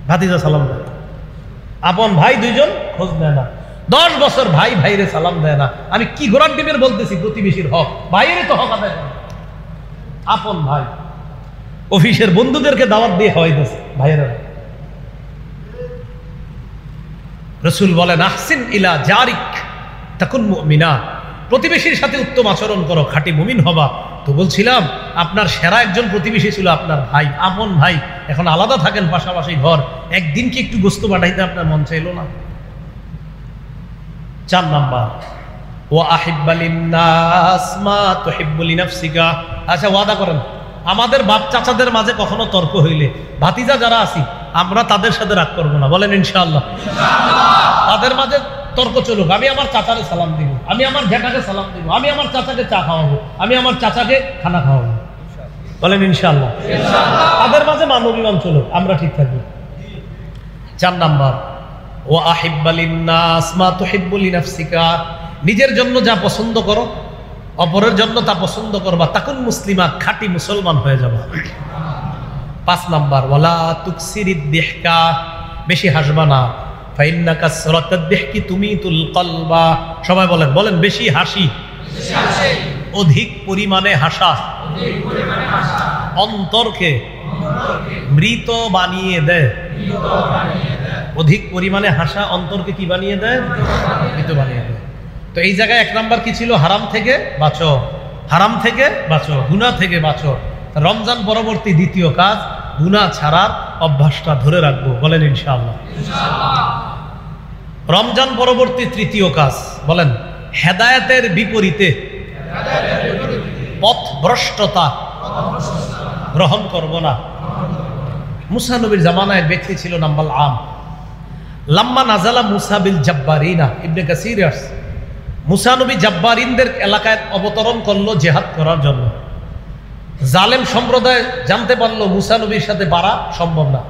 Speaker 1: ভাতিজা সালাম দেয়, আপন ভাই দুইজন খোঁজ নেয় না। 10 বছর ভাই ভাইরে সালাম দেয় না। আমি কি ঘোড়ার ডিমের বলতেছি? প্রতিবেশীর হক, ভাইয়েরই তো হক আদায় করে। আপন ভাই অফিসের বন্ধুদেরকে দাওয়াত দিয়ে খাওয়াইতেছে ভাইয়েরা। রাসূল বলেন আহসিন ইলা জারিক তাকুন মুমিনা। প্রতিবেশীর সাথে উত্তম আচরণ করো, খাঁটি মুমিন হবা। তো বলছিলাম আপনার সেরা একজন প্রতিবেশী ছিল আপনার ভাই, আপন ভাই। এখন আলাদা থাকেন, পাশাপাশি ঘর। একদিন কি একটু গোস্ত পাঠাইতে আপনার মন চাইলো না? 4 নাম্বার, ওয়া আহিব্বা লিন্নাস মা তুহিব্বু লিনাফসিকা। আচ্ছা, ওয়াদা করেন আমাদের বাপ চাচাদের মাঝে কখনো তর্ক হইলে ভাতিজা যারা আছি আমরা তাদের সাথে রাগ করবো না। বলেন ইনশাআল্লাহ। তাদের মাঝে তর্ক চলুক, আমি আমার চাচাকে সালাম দিব, আমি আমার জ্যাঠাকে সালাম দিব, আমি আমার চাচাকে চা খাওয়াবো, আমি আমার চাচাকে খানা খাওয়াবো। বলেন ইনশাআল্লাহ। তাদের মাঝে মানবিমান চলুক, আমরা ঠিক থাকবো। 4 নাম্বার, ওয়া আহিব্বা লিন্নাস মা তুহিব্বু লিনাফসিকা। নিজের জন্য যা পছন্দ করো অপরের জন্য তা পছন্দ করবা, তাকুন মুসলিমা, খাঁটি মুসলমান হয়ে যাবা। 5 নাম্বার, ওয়ালা তুকসিরিদ দিহকা। বেশি হাসবা না। ফাইন্না কাসরাতাদ দিহকি তুমিতুল কলবা। সবাই বলেন বেশি হাসি, অধিক পরিমাণে হাসা অন্তরকে মৃত বানিয়ে দেয়। অধিক পরিমাণে হাসা অন্তরকে কি বানিয়ে দেয়? মৃত বানিয়ে দেয়। তো এই জায়গায় 1 নাম্বার কি ছিল? হারাম থেকে বাঁচো, হারাম থেকে বাঁচো, গুনাহ থেকে বাঁচো। রমজান পরবর্তী দ্বিতীয় কাজ, গুনাহ ছাড়ার অভ্যাসটা ধরে রাখবো। বলেন ইনশাআল্লাহ। রমজান পরবর্তী তৃতীয় কাজ, বলেন হেদায়েতের বিপরীতে পথভ্রষ্টতা গ্রহণ করব না। মুসা নবীর জামানায় এক ব্যক্তি ছিল নাম বালআম। লাম্মা নাজালা মুসা বিল জাব্বারিনা, ইবনে কাসির আসছে, মুসা নবী জাব্বারিনদের এলাকায় অবতরণ করলো জিহাদ করার জন্য। জালেম সম্প্রদায় জানতে পারলো মুসা নবীর সাথে পারা সম্ভব না।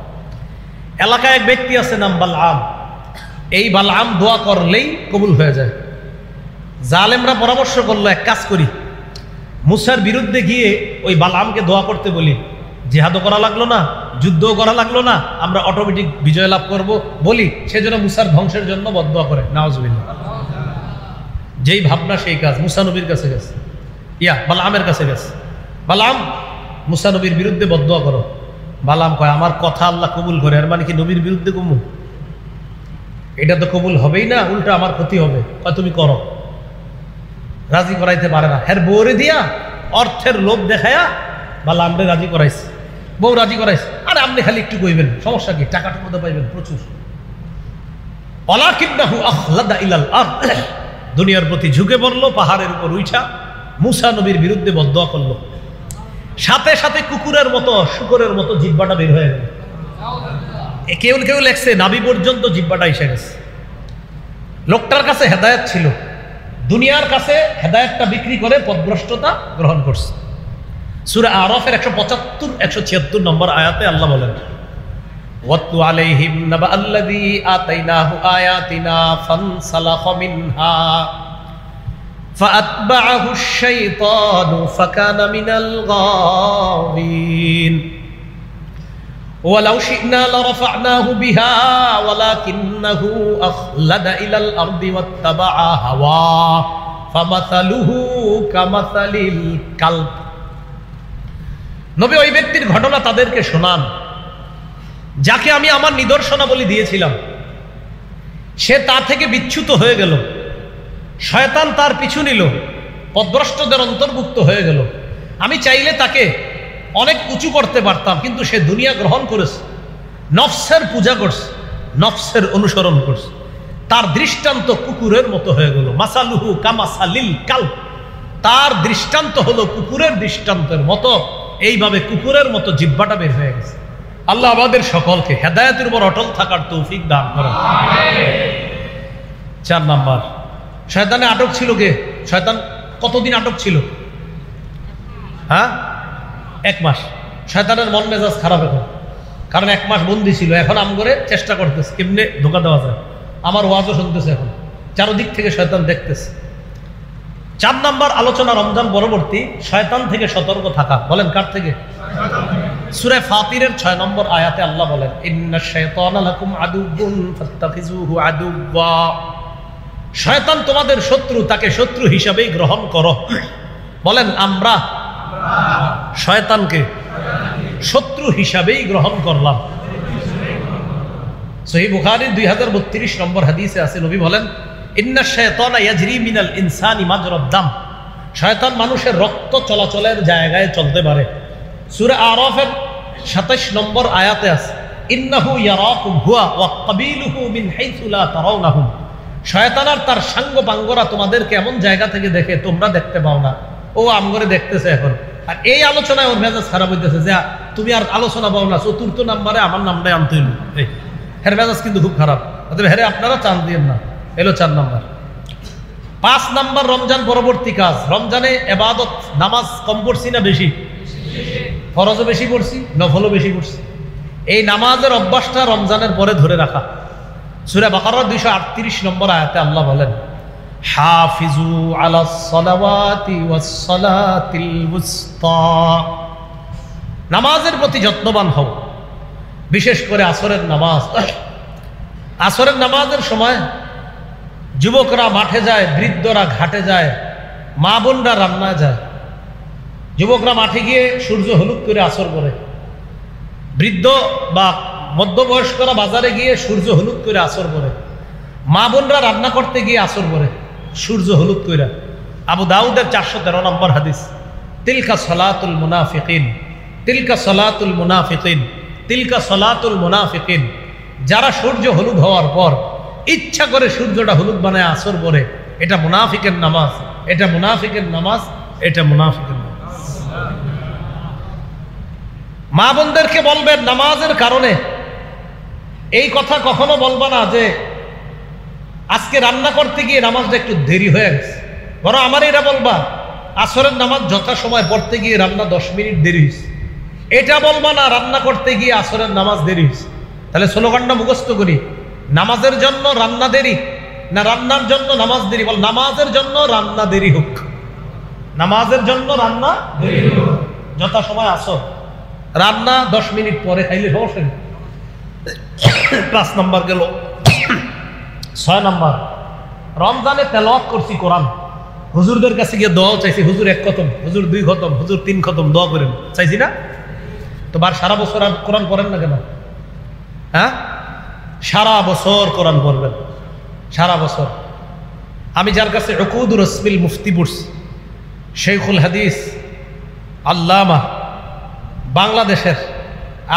Speaker 1: এলাকায় এক ব্যক্তি আছে নাম বালআম। এই বালআম দোয়া করলেই কবুল হয়ে যায়। জালেমরা পরামর্শ করলো এক কাজ করি, মুসার বিরুদ্ধে গিয়ে ওই বালআমকে দোয়া করতে বলি, জিহাদও করা লাগলো না, যুদ্ধও করা লাগলো না, আমরা অটোমেটিক বিজয় লাভ করব বলি, সেজন্য মুসার ধ্বংসের জন্য বদদোয়া করে। নাউজুবিল্লাহ। যেই ভাবনা সেই কাজ। মুসা নবীর কাছে গেছে, বালআমের কাছে গেছে। বালআম, মুসা নবীর বিরুদ্ধে বদদোয়া করো। বালআম কয় আমার কথা আল্লাহ কবুল করে, এর মানে কি নবীর বিরুদ্ধে কমু? এটা তো কবুল হবেই না, উল্টা আমার ক্ষতি হবে। কয় তুমি করো। রাজি করাইতে পারে না। হের বউরে দিয়া অর্থের লোভ দেখায়া বালআমরে রাজি করাইছে। বউ রাজি করাইছে, আরে আপনি খালি একটু কইবেন, সমস্যা কি, টাকাটা মধ্যে পাইবেন প্রচুর। ওয়ালাকিন্নাহু আখলাদা ইলাল আরদ, দুনিয়ার প্রতি ঝুঁকে পড়লো, পাহাড়ের উপর উঠা মুসা নবীর বিরুদ্ধে বদদোয়া করলো। সাথে সাথে কুকুরের মতো, শুকরের মতো জিহ্বাটা বের হয়ে গেল। কেউ কেউ লেখছে নাভি পর্যন্ত জিহ্বাটা এসে গেছে। লোকটার কাছে হেদায়েত ছিল, দুনিয়ার কাছে হেদায়েতটা বিক্রি করে পথভ্রষ্টতা গ্রহণ করছে। সূরা আরাফের 175 176 নম্বর আয়াতে আল্লাহ বলেন, ওয়াতলু আলাইহিম নাবা আল্লাযী আতাইনাহু আয়াতিনা ফানসালাখা মিনহা ফাআতবাআহু আশ-শাইতানু ফাকানা মিনাল গাওয়িন ওয়ালাউ শি'না লারাফা'নাহু বিহা ওয়ালাকিন্নাহু আখলাদা ইলাল আরদি ওয়াত্তাবা'a হাওয়া ফামাসালুহু কামাসালিল কালব। নবী ওই ব্যক্তির ঘটনা তাদেরকে শোনান যাকে আমি আমার নিদর্শনাবলী দিয়েছিলাম, সে তা থেকে বিচ্যুত হয়ে গেল, শয়তান তার পিছু নিল, পথভ্রষ্টদের অন্তর্ভুক্ত হয়ে গেল। আমি চাইলে তাকে অনেক উঁচু করতে পারতাম, কিন্তু সে দুনিয়া গ্রহণ করেছে, নফসের পূজা করছে, নফসের অনুসরণ করছে। তার দৃষ্টান্ত কুকুরের মতো হয়ে গেল। মাসালুহু কামাসালিল কালব, তার দৃষ্টান্ত হলো কুকুরের দৃষ্টান্তের মতো। এইভাবে কুকুরের মতো জিহ্বাটা বের হয়ে গেছে। আল্লাহ আমাদের সকলকে হেদায়েতের উপর অটল থাকার তৌফিক দান করেন। 4 নাম্বার, শয়তানে আটক ছিল কে? শয়তান কতদিন আটক ছিল? হ্যাঁ, 1 মাস। শয়তানের মন মেজাজ খারাপ এখন, কারণ 1 মাস বন্দী ছিল। এখন আম করে চেষ্টা করতেছে কেমনে ধোকা দেওয়া যায়। আমার ওয়াজও শুনতেছে, এখন চারদিক থেকে শয়তান দেখতেছে। 4 নাম্বার আলোচনা, রমজান পরবর্তী শয়তান থেকে সতর্ক থাকা। বলেন কার থেকে? সূরা ফাতিরের 6 নম্বর আয়াতে আল্লাহ বলেন, ইন্নাশ শাইতানা লাকুম আদুউন ফাত্তাখিযুহু আদুওয়া। শয়তান তোমাদের শত্রু, তাকে শত্রু হিসাবেই গ্রহণ করো। বলেন আমরা শয়তানকে শত্রু হিসাবেই গ্রহণ করলাম। সহিহ বুখারীর 2032 নম্বর হাদিসে আছে, নবী বলেন, ইন্নাশ শাইতানা ইয়াজরি মিনাল ইনসানি মাজরাদ দাম। শয়তান মানুষের রক্ত চলাচলের জায়গায় চলতে পারে। সূরা আরাফের 27 নম্বর আয়াতে আছে, ইন্নাহু ইয়ারাকুম হুয়া ওয়া কাবিলুহু মিন হাইসু লা তারাউনাহুম। শয়তান আর তার সাঙ্গপাঙ্গরা তোমাদেরকে এমন জায়গা থেকে দেখে তোমরা দেখতে পাও না, ও আমগরে দেখতেছে এখন। আর এই আলোচনায় ওর মেজাজ খারাপ হইতেছে যে তুমি আর আলোচনা পাও না, 4র্থ নাম্বারে আমার নামটাই আনতে হইল। হের মেজাজ কিন্তু খুব খারাপ। অতএব হেরে আপনারা চান দিয়েন না। এলো 4 নাম্বার। 5 নাম্বার, রমজান পরবর্তী কাজ। রমজানে ইবাদত, নামাজ কম পড়ছি না বেশি? ফরজও বেশি পড়ছি, নফলও বেশি পড়ছি। এই নামাজের অভ্যাসটা রমজানের পরে ধরে রাখা। সূরা বাকারার 238 নম্বর আয়াতে আল্লাহ বলেন, হাফিজু আলাস সালাওয়াতি ওয়াস সালাতিল উসতা। নামাজের প্রতি যত্নবান হও, বিশেষ করে আসরের নামাজ। আসরের নামাজের সময় যুবকরা মাঠে যায়, বৃদ্ধরা ঘাটে যায়, মা বোনরা রান্নায় যায়। যুবকরা মাঠে গিয়ে সূর্য হলুদ করে আসর করে, বৃদ্ধ বা মধ্যবয়স্করা বাজারে গিয়ে সূর্য হলুদ করে আসর করে, মা বোনরা রান্না করতে গিয়ে আসর করে সূর্য হলুদ করে। আবু দাউদের 413 নম্বর হাদিস, তিলকা সালাতুল মুনাফিকিন, তিলকা সালাতুল মুনাফিকিন, তিলকা সালাতুল মুনাফিকিন। যারা সূর্য হলুদ হওয়ার পর ইচ্ছা করে সূর্যটা হলুদ বানায় আসর করে, এটা মুনাফিকের নামাজ, এটা মুনাফিকের নামাজ, এটা মুনাফিকের নামাজ। মা বোনদেরকে বলবেন নামাজের কারণে এই কথা কখনো বলবা না যে আজকে রান্না করতে গিয়ে নামাজটা একটু দেরি হয়ে গেছে। বরং আমার এরা বলবা আসরের নামাজ যথা সময় পড়তে গিয়ে রান্না 10 মিনিট দেরি হয়েছে। এটা বলবা না রান্না করতে গিয়ে আসরের নামাজ দেরি হয়েছে। তাহলে স্লোগানটা মুখস্থ করি, নামাজের জন্য রান্না দেরি না রান্নার জন্য নামাজ দেরি? বল নামাজের জন্য রান্না দেরি হোক, নামাজের জন্য রান্না দেরি হোক, যথা সময় আসর, রান্না 10 মিনিট পরে খাইলে সমস্যা নেই। 5 নম্বর গেল। 6 নম্বর, রমজানে তেলাওয়াত করছি কোরআন, হুজুরদের কাছে গিয়ে দোয়া চাইছি, হুজুর 1 খতম, হুজুর 2 খতম, হুজুর 3 খতম দোয়া করেন, চাইছি না? তো সারা বছর আর কোরআন পড়েন না কেন? হ্যাঁ, সারা বছর কোরআন পড়বেন, সারা বছর। আমি যার কাছে উকুদুর রসমিল মুফতি পড়ছি, শেখুল হাদিস আল্লামা বাংলাদেশের,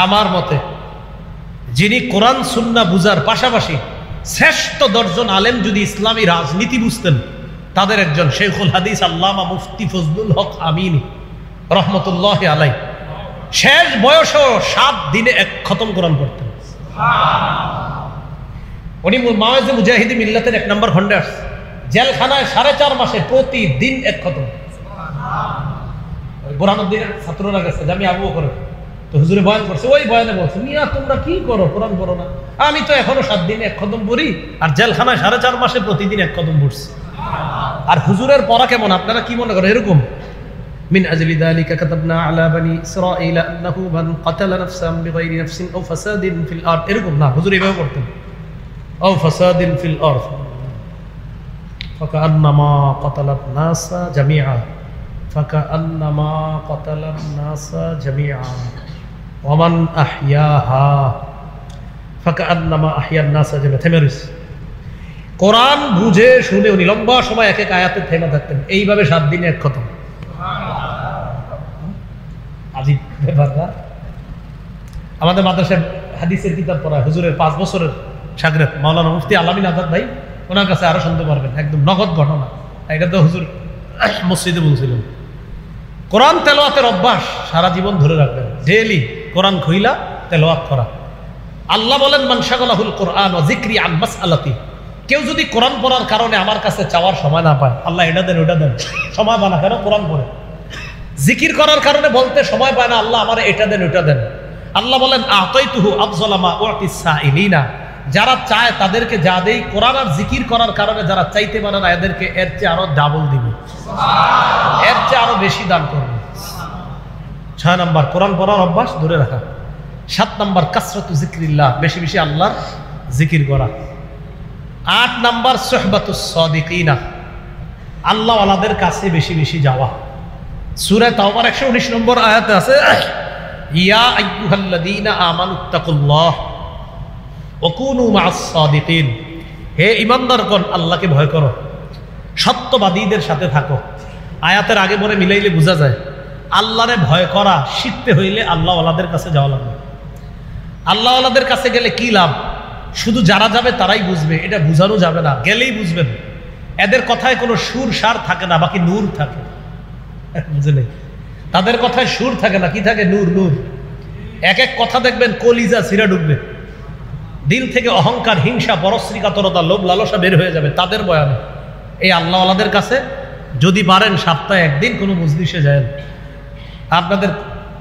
Speaker 1: আমার মতে যিনি কোরআন সুন্না বুঝার পাশাপাশি শ্রেষ্ঠ 10 জন আলেম যদি ইসলামী রাজনীতি বুঝতেন, তাদের একজন শেখুল হাদিস আল্লামা মুফতি ফজলুল হক আমিনী রহমতুল্লাহ আলাই। শেষ বয়সেও 7 দিনে 1 খতম কোরআন পড়তেন। উনি মাওয়াজে মুজাহিদি মিল্লাতের 1 নম্বর খণ্ডে আসছে, জেলখানায় 4.5 মাসে প্রতিদিন 1 খতম। বোরহানুদ্দিনের ছাত্ররা গেছে, আমি আবু বকর, তো হুজুরে বয়ান করছে, ওই বয়ানে বলছে, মিয়া তোমরা কি করো, কোরআন পড়ো না? আমি তো এখনো 7 দিনে 1 খতম পড়ি, আর জেলখানায় 4.5 মাসে প্রতিদিন 1 খতম পড়ছি। আর হুজুরের পড়া কেমন আপনারা কি মনে করেন? এরকম, মিন আজলি যালিকা কাতাবনা আলা বানি ইসরাঈলা আন্নাহু মান কাতালা নাফসান বিগাইরি নাফসিন আও ফাসাদিন ফিল আরদ, এরকম না, হুজুর এভাবে পড়তেন, আও ফাসাদিন ফিল আরদ ফাকান্নামা কাতালান নাসা জামিআ, ফাকান্নামা কাতালান নাসা জামিআ ওয়া মান আহইয়াহা ফাকান্নামা আহইয়ান নাসা জামিআ। থেমেরিস কোরআন বুঝে শুনে উনি লম্বা সময় এক এক আয়াতে থেমে থাকতেন, এইভাবে 7 দিনে 1 খতম। আজিব ব্যাপার না? আমাদের মাদ্রাসায় হাদিসের কিতাব পড়া হুজুরের 5 বছরের শাগরেদ মাওলানা মুফতি আলামিন আজাদ ভাই, ওনার কাছে আরো শুনতে পারবেন, একদম নগদ ঘটনা। এটা তো হুজুর মসজিদে বলছিলেন, কোরআন তেলাওয়াতের অভ্যাস সারা জীবন ধরে রাখবেন, ডেইলি কোরআন খুইলা তেলাওয়াত করা। আল্লাহ বলেন, মান শাগালাহুল কোরআন ওয়া যিকরি আন মাসআলাতি, কেউ যদি কোরআন পড়ার কারণে আমার কাছে চাওয়ার সময় না পায়, আল্লাহ এটা দেন ওটা দেন, সময় পায় না কেন? কোরআন পড়ে। জিকির করার কারণে বলতে সময় পায় না, আল্লাহ আমার এটা দেন ওটা দেন। আল্লাহ বলেন, আতাইতুহু আফযালা মা উতিস সাইলিনা, যারা চায় তাদেরকে যা দেই, কোরআন আর জিকির করার কারণে যারা চাইতে পারে না এদেরকে এর চেয়ে আরো ডাবল দিবে, এর চেয়ে আরো বেশি দান করবে। 6 নম্বর কোরআন পড়ার অভ্যাস ধরে রাখা। 7 নম্বর কাসরাতু যিকরিল্লাহ, বেশি বেশি আল্লাহর জিকির করা। 8 নম্বর সুহবাতুস সাদিকিনা, আল্লাহ ওয়ালাদের কাছে বেশি বেশি যাওয়া। সূরা তাওবার 119 নম্বর আয়াতে আছে, ইয়া আইয়ুহাল্লাযীনা আমানুত্তাকুল্লাহ ওয়া কুনু মা'আস সাদিকিন, হে ঈমানদারগণ আল্লাহকে ভয় করো, সত্যবাদীদের সাথে থাকো। আয়াতের আগে পরে মিলাইলে বোঝা যায়, আল্লাহরে ভয় করা শিখতে হইলে আল্লাহ ওয়ালাদের কাছে যাওয়া লাগবে। আল্লাহ ওয়ালাদের কাছে গেলে কি লাভ? শুধু যারা যাবে তারাই বুঝবে, এটা বুঝানো যাবে না, গেলেই বুঝবেন। এদের কথায় কোনো সুর সার থাকে না, বাকি নূর থাকে, বুঝলেন? তাদের কথায় সুর থাকে না, কি থাকে? নূর। নূর। এক এক কথা দেখবেন কলিজা ছিঁড়া ঢুকবে, দিল থেকে অহংকার, হিংসা, পরশ্রীকাতরতা, লোভ লালসা বের হয়ে যাবে তাদের বয়ানে। এই আল্লাহ ওয়ালাদের কাছে যদি পারেন সপ্তাহে 1 দিন কোনো মজলিসে যায়। আপনাদের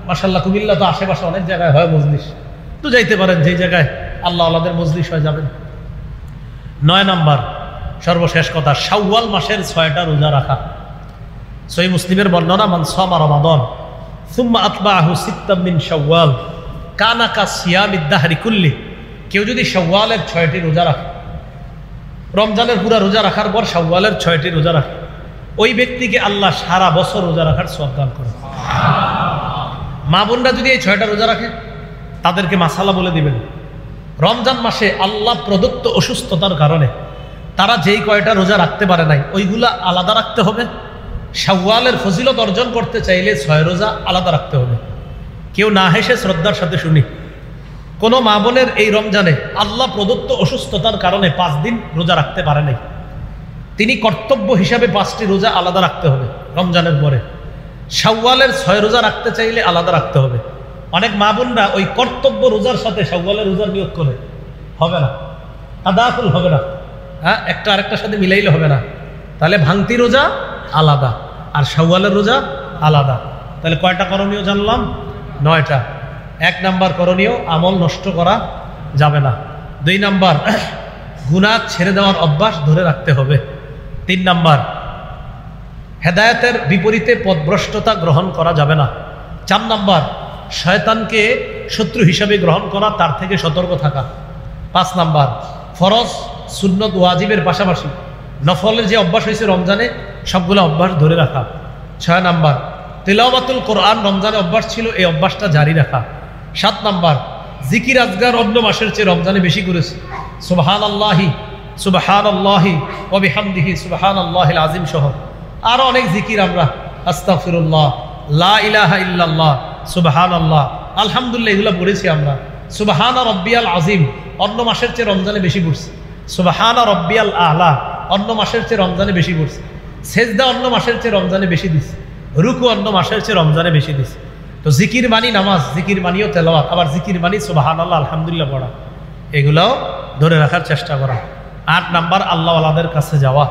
Speaker 1: মাশাআল্লাহ কুমিল্লা তো আশেপাশে অনেক জায়গায় হয় মজলিস, তো যাইতে পারেন, যেই জায়গায় আল্লাহ ওয়ালাদের মজলিস হয় যাবেন। 9 নম্বর সর্বশেষ কথা, শাওয়াল মাসের 6টা রোজা রাখা। সহিহ মুসলিমের বর্ণনা, মান সামা রমাদান সুম্মা আতবাআহু সিত্তাম মিন শাওয়াল কানা কাসিয়ামিদ দাহরি কুল্লি, কেউ যদি শাওয়ালের 6টি রোজা রাখে, রমজানের পুরা রোজা রাখার পর শাওয়ালের 6টি রোজা রাখে, ওই ব্যক্তিকে আল্লাহ সারা বছর রোজা রাখার সওয়াব দান করে। মা বোনরা যদি এই 6টা রোজা রাখে, তাদেরকে মাসালা বলে দিবেন, রমজান মাসে আল্লাহ প্রদত্ত অসুস্থতার কারণে তারা যেই কয়টা রোজা রাখতে পারে নাই, ওইগুলা আলাদা রাখতে হবে। শাওয়ালের ফজিলত অর্জন করতে চাইলে 6 রোজা আলাদা রাখতে হবে। কেউ না হেসে শ্রদ্ধার সাথে শুনি, কোনো মা বোনের এই রমজানে আল্লাহ প্রদত্ত অসুস্থতার কারণে 5 দিন রোজা রাখতে পারে নাই, তিনি কর্তব্য হিসাবে 5টি রোজা আলাদা রাখতে হবে রমজানের পরে। শাওয়ালের 6 রোজা রাখতে চাইলে আলাদা রাখতে হবে। অনেক মা বোনরা ওই কর্তব্য রোজার সাথে শাওয়ালের রোজার নিয়োগ করে, হবে না, আদাফুল হবে না, হ্যাঁ, একটা আরেকটার সাথে মিলাইলে হবে না। তাহলে ভাঙতি রোজা আলাদা আর শাওয়ালের রোজা আলাদা। তাহলে কয়টা করণীয় জানলাম? 9টা। 1 নাম্বার করণীয়, আমল নষ্ট করা যাবে না। 2 নাম্বার, গুনাহ ছেড়ে দেওয়ার অভ্যাস ধরে রাখতে হবে। 3 নাম্বার, হেদায়েতের বিপরীতে পথভ্রষ্টতা গ্রহণ করা যাবে না। 4 নাম্বার, শয়তানকে শত্রু হিসাবে গ্রহণ করা, তার থেকে সতর্ক থাকা। 5 নাম্বার, ফরজ সুন্নত ওয়াজিবের পাশাপাশি নফলের যে অভ্যাস হয়েছে রমজানে, সবগুলো অভ্যাস ধরে রাখা। 6 নাম্বার, তিলাওয়াতুল কোরআন রমজানে অভ্যাস ছিল, এই অভ্যাসটা জারি রাখা। 7 নাম্বার, জিকির আজগার অন্য মাসের চেয়ে রমজানে বেশি করেছে, সুবহানাল্লাহি সুবহানাল্লাহি ওয়া বিহামদিহি সুবহানাল্লাহিল আযীম সহ আরো অনেক জিকির, আমরা আস্তাগফিরুল্লাহ, লা ইলাহা ইল্লাল্লাহ, সুবহানাল্লাহ, আলহামদুলিল্লাহ, এগুলো পড়েছি আমরা। সুবহানা রব্বিয়াল আযীম অন্য মাসের চেয়ে রমজানে বেশি পড়ছে। সুবহানা রব্বিয়াল আ'লা অন্য মাসের চেয়ে রমজানে বেশি পড়ছে। সেজদা অন্য মাসের চেয়ে রমজানে বেশি দিচ্ছে। রুকু অন্য মাসের চেয়ে রমজানে বেশি দিচ্ছে। তো জিকির মানি নামাজ, জিকির মানিও তেলাওয়াত, আবার জিকির মানি সুবহানাল্লাহ, আলহামদুলিল্লাহ পড়া। এগুলো ধরে রাখার চেষ্টা করা। 8 নাম্বার আল্লাহওয়ালাদের কাছে যাওয়া।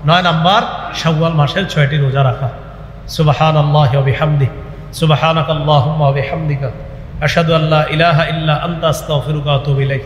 Speaker 1: 9 নাম্বার শাওয়াল মাসের 6টি রোজা রাখা। সুবহানাল্লাহি ওয়া বিহামদিহি সুবহানাকাল্লাহুম্মা ওয়া বিহামদিকা আশহাদু আল্লা ইলাহা ইল্লা আনতা আস্তাগফিরুকা ওয়া আতুবু ইলাইক।